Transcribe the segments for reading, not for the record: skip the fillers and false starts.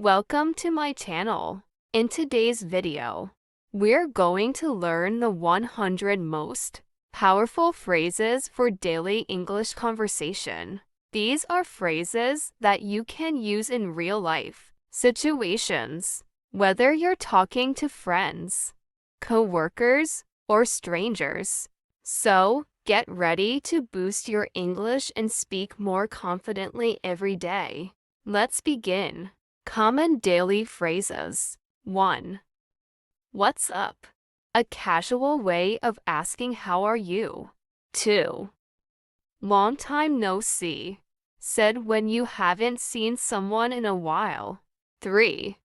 Welcome to my channel. In today's video, we're going to learn the 100 most powerful phrases for daily English conversation. These are phrases that you can use in real life situations, whether you're talking to friends, co-workers, or strangers. So, get ready to boost your English and speak more confidently every day. Let's begin. Common daily phrases. 1. What's up? A casual way of asking how are you. 2. Long time no see. Said when you haven't seen someone in a while. 3.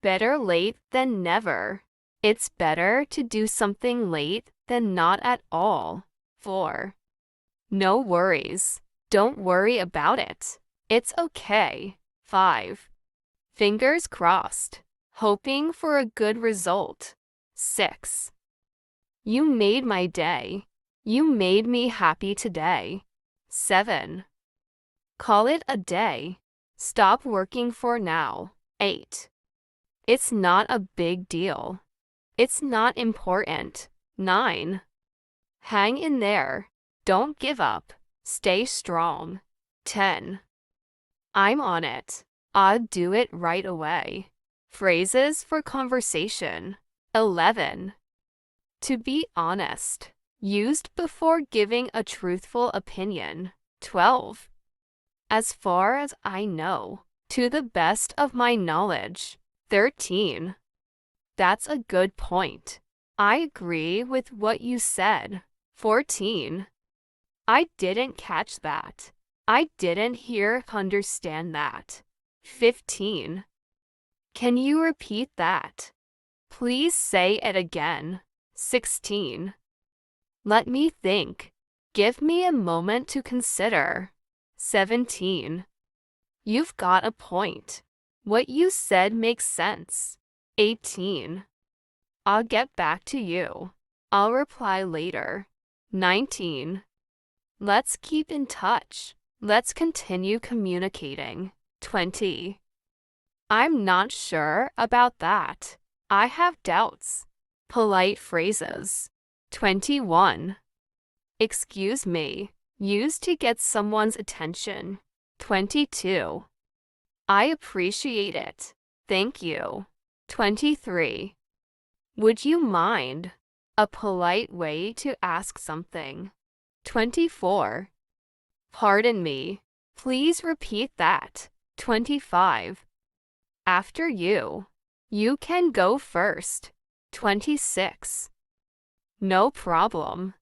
Better late than never. It's better to do something late than not at all. 4. No worries. Don't worry about it. It's okay. 5. Fingers crossed. Hoping for a good result. 6. You made my day. You made me happy today. 7. Call it a day. Stop working for now. 8. It's not a big deal. It's not important. 9. Hang in there. Don't give up. Stay strong. 10. I'm on it. I'll do it right away. Phrases for conversation. 11. To be honest. Used before giving a truthful opinion. 12. As far as I know. To the best of my knowledge. 13. That's a good point. I agree with what you said. 14. I didn't catch that. I didn't understand that. 15. Can you repeat that? Please say it again. 16. Let me think. Give me a moment to consider. 17. You've got a point. What you said makes sense. 18. I'll get back to you. I'll reply later. 19. Let's keep in touch. Let's continue communicating. 20. I'm not sure about that. I have doubts. Polite phrases. 21. Excuse me. Used to get someone's attention. 22. I appreciate it. Thank you. 23. Would you mind? A polite way to ask something. 24. Pardon me. Please repeat that. 25. After you. You can go first. 26. No problem.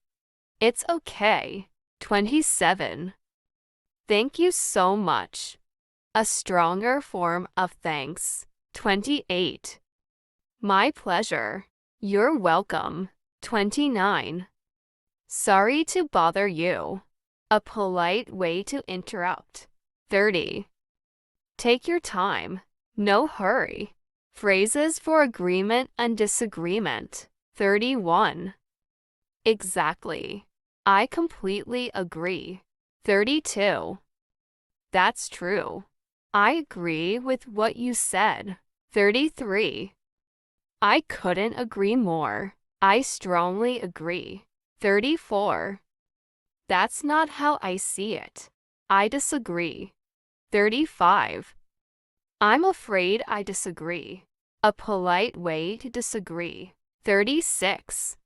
It's okay. 27. Thank you so much. A stronger form of thanks. 28. My pleasure. You're welcome. 29. Sorry to bother you. A polite way to interrupt. 30. Take your time. No hurry. Phrases for agreement and disagreement. 31. Exactly. I completely agree. 32. That's true. I agree with what you said. 33. I couldn't agree more. I strongly agree. 34. That's not how I see it. I disagree. 35. I'm afraid I disagree. A polite way to disagree. 36.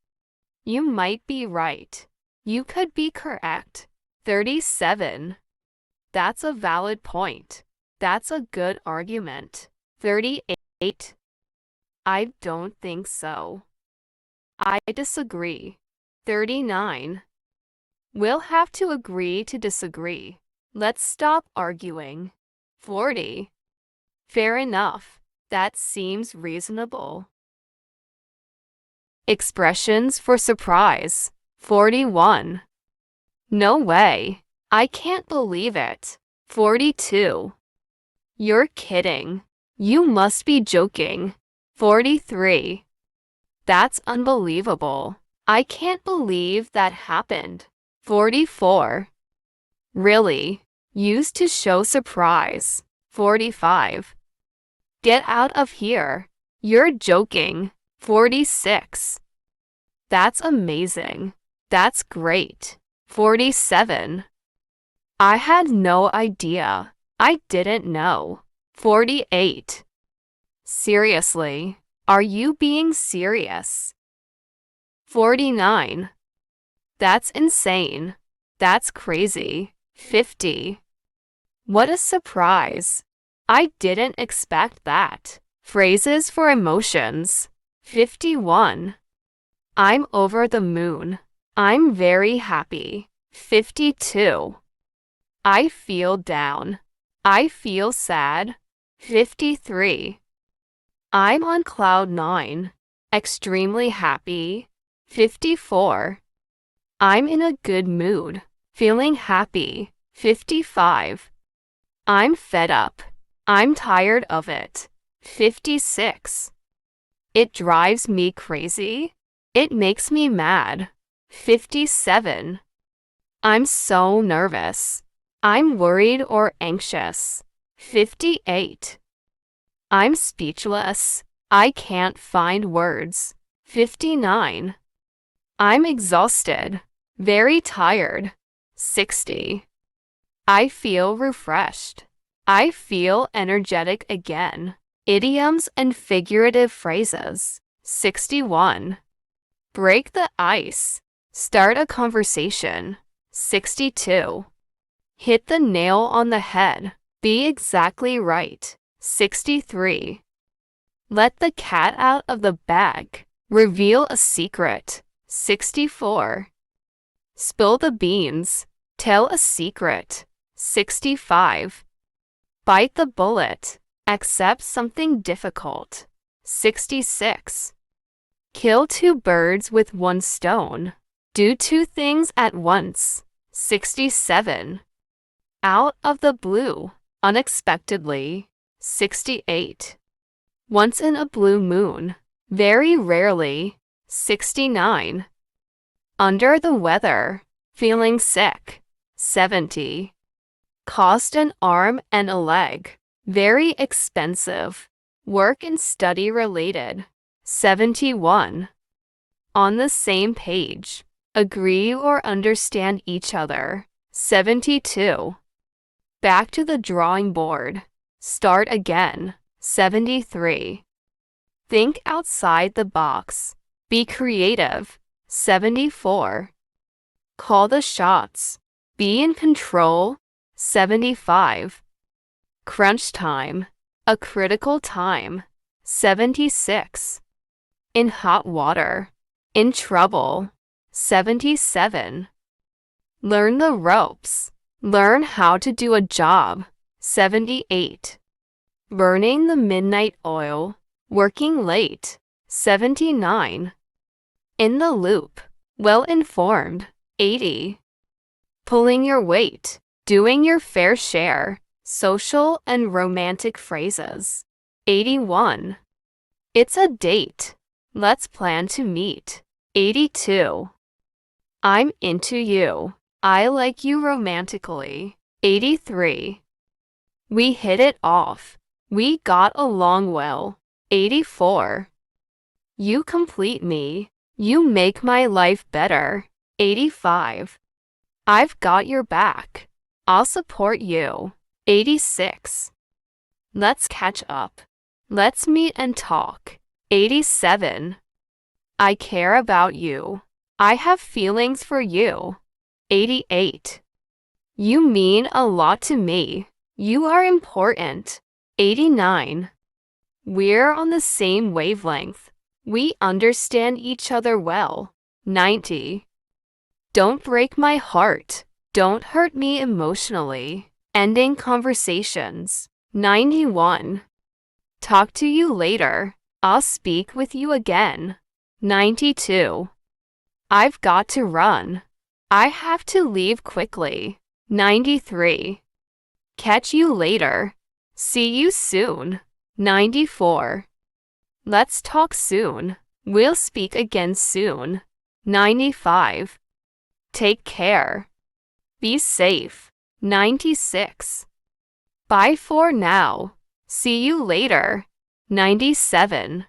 You might be right. You could be correct. 37. That's a valid point. That's a good argument. 38. I don't think so. I disagree. 39. We'll have to agree to disagree. Let's stop arguing. 40. Fair enough. That seems reasonable. Expressions for surprise. 41. No way. I can't believe it. 42. You're kidding. You must be joking. 43. That's unbelievable. I can't believe that happened. 44. Really? Used to show surprise. 45. Get out of here. You're joking. 46. That's amazing. That's great. 47. I had no idea. I didn't know. 48. Seriously. Are you being serious? 49. That's insane. That's crazy. 50. What a surprise. I didn't expect that. Phrases for emotions. 51. I'm over the moon. I'm very happy. 52. I feel down. I feel sad. 53. I'm on cloud 9. Extremely happy. 54. I'm in a good mood. Feeling happy. 55. I'm fed up. I'm tired of it. 56. It drives me crazy. It makes me mad. 57. I'm so nervous. I'm worried or anxious. 58. I'm speechless. I can't find words. 59. I'm exhausted. Very tired. 60. I feel refreshed. I feel energetic again. Idioms and figurative phrases. 61. Break the ice. Start a conversation. 62. Hit the nail on the head. Be exactly right. 63. Let the cat out of the bag. Reveal a secret. 64. Spill the beans. Tell a secret. 65. Bite the bullet. Accept something difficult. 66. Kill two birds with one stone. Do two things at once. 67. Out of the blue. Unexpectedly. 68. Once in a blue moon. Very rarely. 69. Under the weather. Feeling sick. 70. Cost an arm and a leg. Very expensive. Work and study related. 71. On the same page. Agree or understand each other. 72. Back to the drawing board. Start again. 73. Think outside the box. Be creative. 74. Call the shots. Be in control. 75. Crunch time. A critical time. 76. In hot water. In trouble. 77. Learn the ropes. Learn how to do a job. 78. Burning the midnight oil. Working late. 79. In the loop. Well informed. 80. Pulling your weight. Doing your fair share. Social and romantic phrases. 81. It's a date. Let's plan to meet. 82. I'm into you. I like you romantically. 83. We hit it off. We got along well. 84. You complete me. You make my life better. 85. I've got your back. I'll support you. 86. Let's catch up. Let's meet and talk. 87. I care about you. I have feelings for you. 88. You mean a lot to me. You are important. 89. We're on the same wavelength. We understand each other well. 90. Don't break my heart. Don't hurt me emotionally. Ending conversations. 91. Talk to you later. I'll speak with you again. 92. I've got to run. I have to leave quickly. 93. Catch you later. See you soon. 94. Let's talk soon. We'll speak again soon. 95. Take care. Be safe. 96. Bye for now. See you later. 97.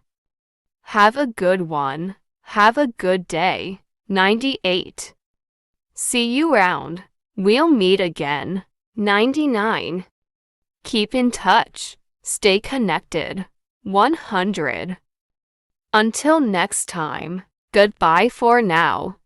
Have a good one. Have a good day. 98. See you round. We'll meet again. 99. Keep in touch. Stay connected. 100. Until next time, goodbye for now.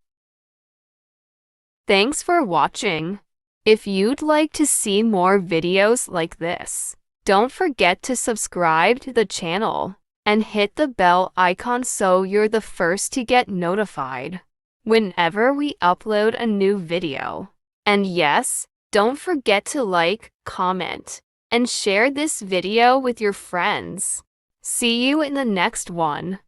Thanks for watching. If you'd like to see more videos like this, don't forget to subscribe to the channel and hit the bell icon so you're the first to get notified whenever we upload a new video. And yes, don't forget to like, comment, and share this video with your friends. See you in the next one.